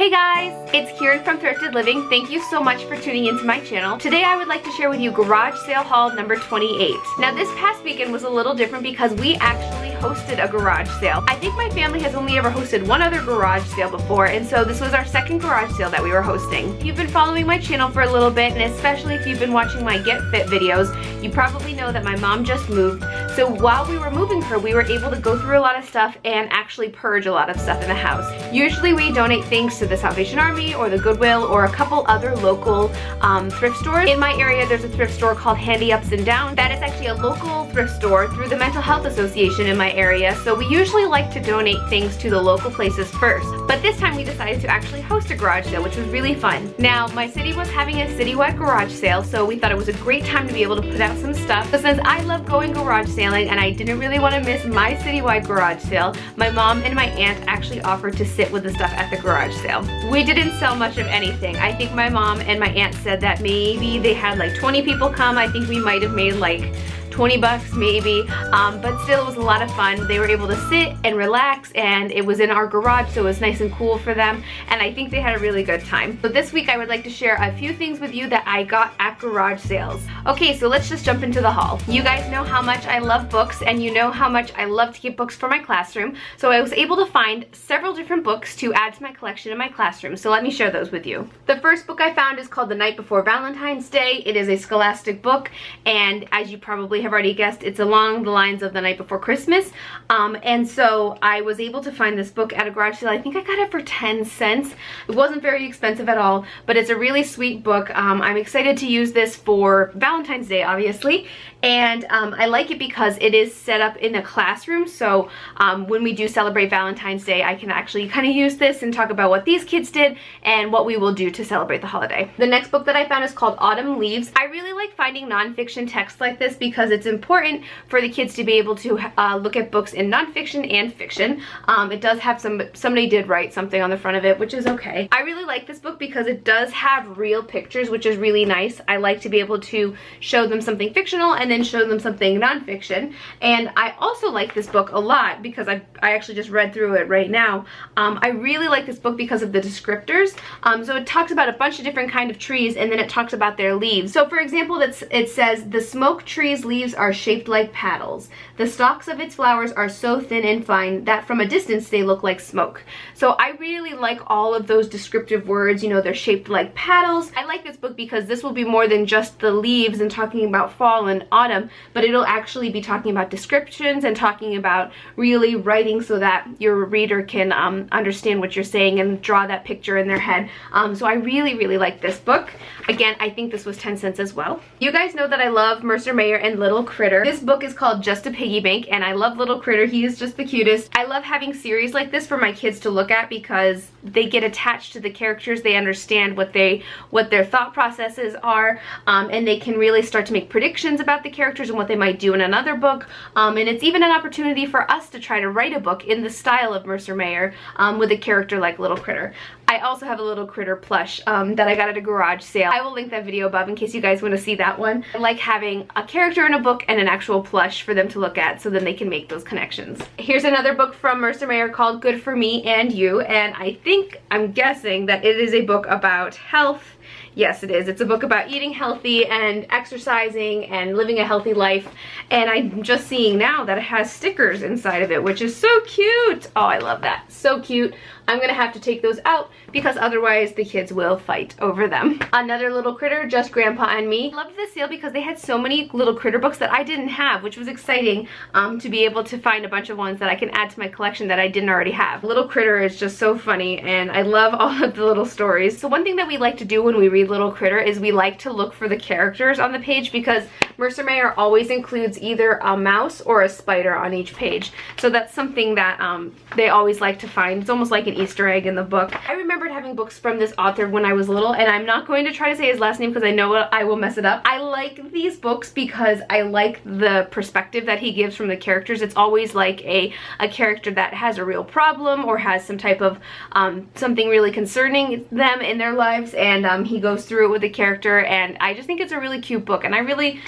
Hey guys, it's Kieran from Thrifted Living. Thank you so much for tuning into my channel. Today I would like to share with you garage sale haul number 28. Now this past weekend was a little different because we actually hosted a garage sale. I think my family has only ever hosted one other garage sale before, and so this was our second garage sale that we were hosting. If you've been following my channel for a little bit, and especially if you've been watching my Get Fit videos, you probably know that my mom just moved. So while we were moving her, we were able to go through a lot of stuff and actually purge a lot of stuff in the house. Usually we donate things to the Salvation Army or the Goodwill or a couple other local thrift stores. In my area there's a thrift store called Handy Ups and Downs. That is actually a local thrift store through the Mental Health Association in my area, so we usually like to donate things to the local places first. But this time we decided to actually host a garage sale, which was really fun. Now my city was having a citywide garage sale, so we thought it was a great time to be able to put out some stuff. But since I love going garage sailing and I didn't really want to miss my citywide garage sale, my mom and my aunt actually offered to sit with the stuff at the garage sale. We didn't sell much of anything. I think my mom and my aunt said that maybe they had like 20 people come. I think we might have made like 20 bucks maybe, but still it was a lot of fun. They were able to sit and relax, and it was in our garage, so it was nice and cool for them, and I think they had a really good time. So this week I would like to share a few things with you that I got at garage sales. Okay, so let's just jump into the haul. You guys know how much I love books, and you know how much I love to get books for my classroom, so I was able to find several different books to add to my collection in my classroom, so let me share those with you. The first book I found is called The Night Before Valentine's Day. It is a scholastic book, and as you probably have already guessed, it's along the lines of The Night Before Christmas, and so I was able to find this book at a garage sale. I think I got it for 10 cents. It wasn't very expensive at all, but it's a really sweet book. I'm excited to use this for Valentine's Day, obviously, and I like it because it is set up in a classroom, so when we do celebrate Valentine's Day, I can actually kind of use this and talk about what these kids did and what we will do to celebrate the holiday. The next book that I found is called Autumn Leaves. I really like finding nonfiction text like this because it's important for the kids to be able to look at books in nonfiction and fiction. It does have somebody did write something on the front of it, which is okay. I really like this book because it does have real pictures, which is really nice. I like to be able to show them something fictional and then show them something nonfiction. And I also like this book a lot because I actually just read through it right now. I really like this book because of the descriptors. So it talks about a bunch of different kind of trees, and then it talks about their leaves. So for example, it says, the smoke tree's leaves are shaped like paddles. The stalks of its flowers are so thin and fine that from a distance they look like smoke. So I really like all of those descriptive words. You know, they're shaped like paddles. I like this book because this will be more than just the leaves and talking about fall and autumn, but it'll actually be talking about descriptions and talking about really writing so that your reader can understand what you're saying and draw that picture in their head. So I really like this book. Again, I think this was 10 cents as well. You guys know that I love Mercer Mayer and Little Critter. This book is called Just a Piggy Bank, and I love Little Critter. He is just the cutest. I love having series like this for my kids to look at because they get attached to the characters. They understand what their thought processes are, and they can really start to make predictions about the characters and what they might do in another book. And it's even an opportunity for us to try to write a book in the style of Mercer Mayer with a character like Little Critter. I also have a Little Critter plush that I got at a garage sale. I will link that video above in case you guys want to see that one. I like having a character in a book and an actual plush for them to look at, so then they can make those connections. Here's another book from Mercer Mayer called Good for Me and You, and I'm guessing that it is a book about health. Yes, it is. It's a book about eating healthy and exercising and living a healthy life, and I'm just seeing now that it has stickers inside of it, which is so cute. Oh, I love that. So cute. I'm gonna have to take those out because otherwise the kids will fight over them. Another Little Critter, Just Grandpa and Me. I loved this sale because they had so many Little Critter books that I didn't have, which was exciting to be able to find a bunch of ones that I can add to my collection that I didn't already have. Little Critter is just so funny, and I love all of the little stories. So one thing that we like to do when we read Little Critter is we like to look for the characters on the page because Mercer Mayer always includes either a mouse or a spider on each page. So that's something that they always like to find. It's almost like an Easter egg in the book. I remembered having books from this author when I was little, and I'm not going to try to say his last name because I know I will mess it up. I like these books because I like the perspective that he gives from the characters. It's always like a character that has a real problem or has some type of something really concerning them in their lives, and he goes through it with the character, and I just think it's a really cute book, and I really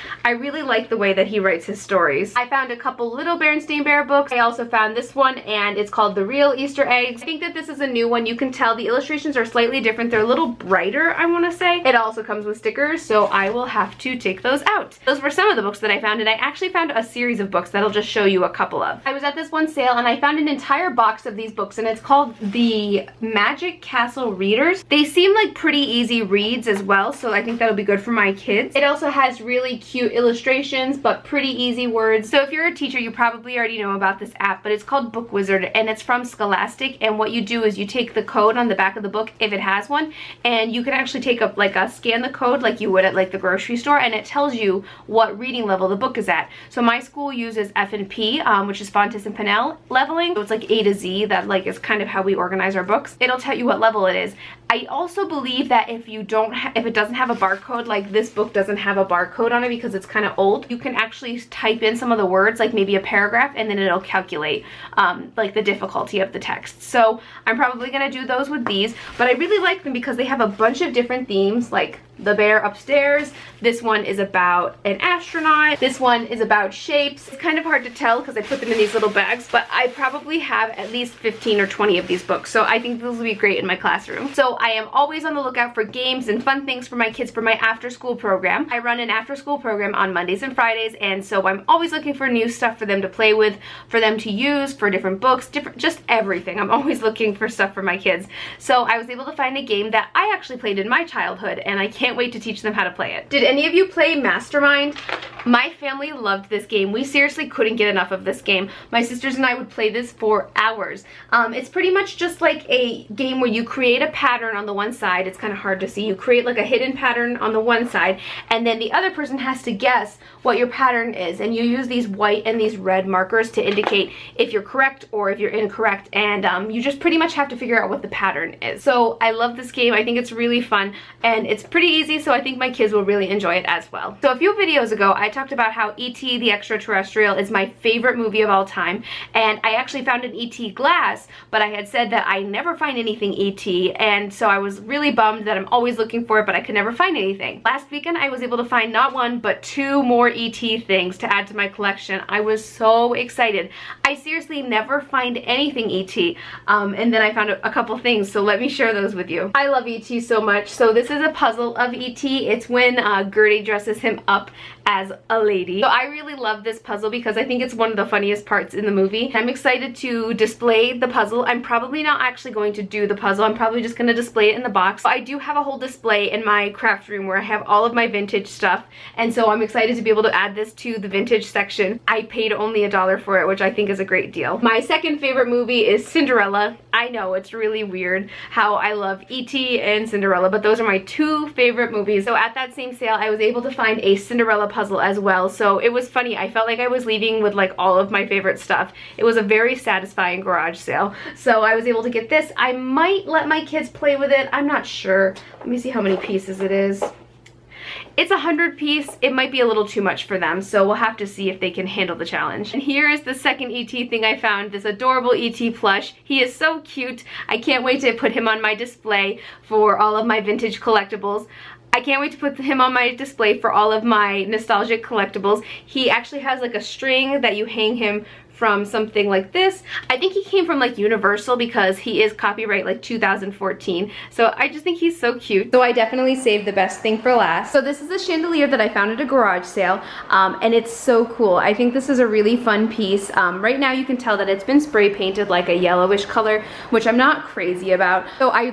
like the way that he writes his stories. I found a couple Little Berenstain Bear books. I also found this one, and it's called The Real Easter Eggs. I think that this this is a new one. You can tell the illustrations are slightly different. They're a little brighter, I want to say. It also comes with stickers, so I will have to take those out. Those were some of the books that I found, and I actually found a series of books that I'll just show you a couple of. I was at this one sale and I found an entire box of these books, and it's called the Magic Castle Readers. They seem like pretty easy reads as well, so I think that'll be good for my kids. It also has really cute illustrations, but pretty easy words. So if you're a teacher, you probably already know about this app, but it's called Book Wizard, and it's from Scholastic, and what you do is you take the code on the back of the book, if it has one, and you can actually take a scan the code like you would at like the grocery store, and it tells you what reading level the book is at. So my school uses F&P, which is Fontes and Pinnell leveling. So it's like A to Z, that like is kind of how we organize our books. It'll tell you what level it is. I also believe that if you don't if it doesn't have a barcode, like this book doesn't have a barcode on it because it's kind of old, you can actually type in some of the words, like maybe a paragraph, and then it'll calculate like the difficulty of the text. So I'm probably gonna do those with these, but I really like them because they have a bunch of different themes, like the bear upstairs. This one is about an astronaut. This one is about shapes. It's kind of hard to tell because I put them in these little bags, but I probably have at least 15 or 20 of these books, so I think this will be great in my classroom. So I am always on the lookout for games and fun things for my kids for my after school program. I run an after school program on Mondays and Fridays, and so I'm always looking for new stuff for them to play with, for them to use, for different books, just everything. I'm always looking for stuff for my kids. So I was able to find a game that I actually played in my childhood, and I can't wait to teach them how to play it. Did any of you play Mastermind? My family loved this game. We seriously couldn't get enough of this game. My sisters and I would play this for hours. It's pretty much just like a game where you create a pattern on the one side. It's kind of hard to see. You create like a hidden pattern on the one side, and then the other person has to guess what your pattern is, and you use these white and these red markers to indicate if you're correct or if you're incorrect, and you just pretty much have to figure out what the pattern is. So I love this game. I think it's really fun, and it's pretty easy, so I think my kids will really enjoy it as well. So a few videos ago, I talked about how E.T. the Extraterrestrial is my favorite movie of all time, and I actually found an E.T. glass, but I had said that I never find anything E.T., and so I was really bummed that I'm always looking for it, but I could never find anything. Last weekend, I was able to find not one, but 2 more E.T. things to add to my collection. I was so excited. I seriously never find anything E.T., and then I found a couple things, so let me share those with you. I love E.T. so much. So this is a puzzle of E.T. It's when Gertie dresses him up as a lady. So I really love this puzzle because I think it's one of the funniest parts in the movie. I'm excited to display the puzzle. I'm probably not actually going to do the puzzle. I'm probably just going to display it in the box. I do have a whole display in my craft room where I have all of my vintage stuff, and so I'm excited to be able to add this to the vintage section. I paid only $1 for it, which I think is a great deal. My second favorite movie is Cinderella. I know it's really weird how I love E.T. and Cinderella, but those are my 2 favorite movies. So at that same sale, I was able to find a Cinderella puzzle as well, so it was funny. I felt like I was leaving with like all of my favorite stuff. It was a very satisfying garage sale, so I was able to get this. I might let my kids play with it. I'm not sure. Let me see how many pieces it is. It's 100 piece. It might be a little too much for them, so we'll have to see if they can handle the challenge. And here is the second E.T. thing I found, this adorable E.T. plush. He is so cute. I can't wait to put him on my display for all of my vintage collectibles. I can't wait to put him on my display for all of my nostalgic collectibles. He actually has like a string that you hang him from something like this. I think he came from like Universal because he is copyright like 2014. So I just think he's so cute. So I definitely saved the best thing for last. So this is a chandelier that I found at a garage sale, and it's so cool. I think this is a really fun piece. Right now you can tell that it's been spray painted like a yellowish color, which I'm not crazy about. So I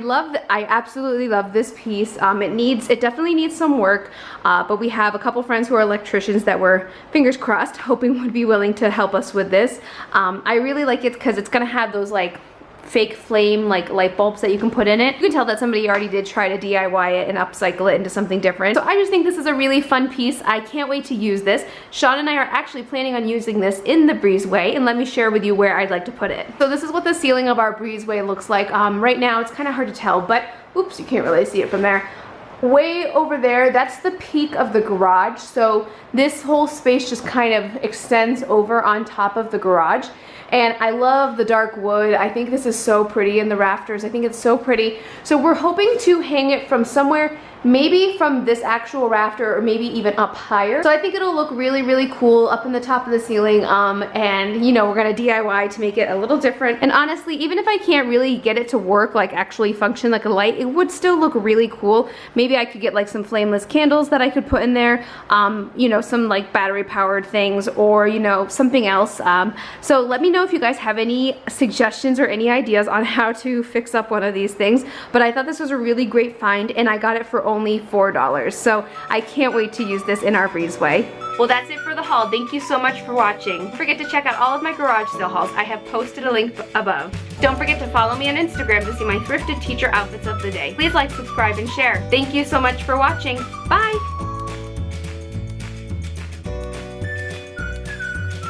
absolutely love this piece. It definitely needs some work, but we have a couple friends who are electricians that were, fingers crossed, hoping would be willing to help us with this. I really like it because it's gonna have those like fake flame like light bulbs that you can put in it. You can tell that somebody already did try to DIY it and upcycle it into something different. So I just think this is a really fun piece. I can't wait to use this. Sean and I are actually planning on using this in the breezeway, and let me share with you where I'd like to put it. So this is what the ceiling of our breezeway looks like. Right now it's kind of hard to tell, but oops, you can't really see it from there. Way over there, that's the peak of the garage, so this whole space just kind of extends over on top of the garage. And I love the dark wood. I think this is so pretty, in the rafters. I think it's so pretty. So we're hoping to hang it from somewhere maybe from this actual rafter or maybe even up higher. So I think it'll look really, really cool up in the top of the ceiling, and you know, we're gonna DIY to make it a little different. And honestly, even if I can't really get it to work, like actually function like a light, it would still look really cool. Maybe I could get like some flameless candles that I could put in there, you know, some like battery powered things, or you know, something else. So let me know if you guys have any suggestions or any ideas on how to fix up one of these things. But I thought this was a really great find, and I got it for only $4. So I can't wait to use this in our breezeway. Well, that's it for the haul. Thank you so much for watching. Don't forget to check out all of my garage sale hauls. I have posted a link above. Don't forget to follow me on Instagram to see my thrifted teacher outfits of the day. Please like, subscribe, and share. Thank you so much for watching. Bye!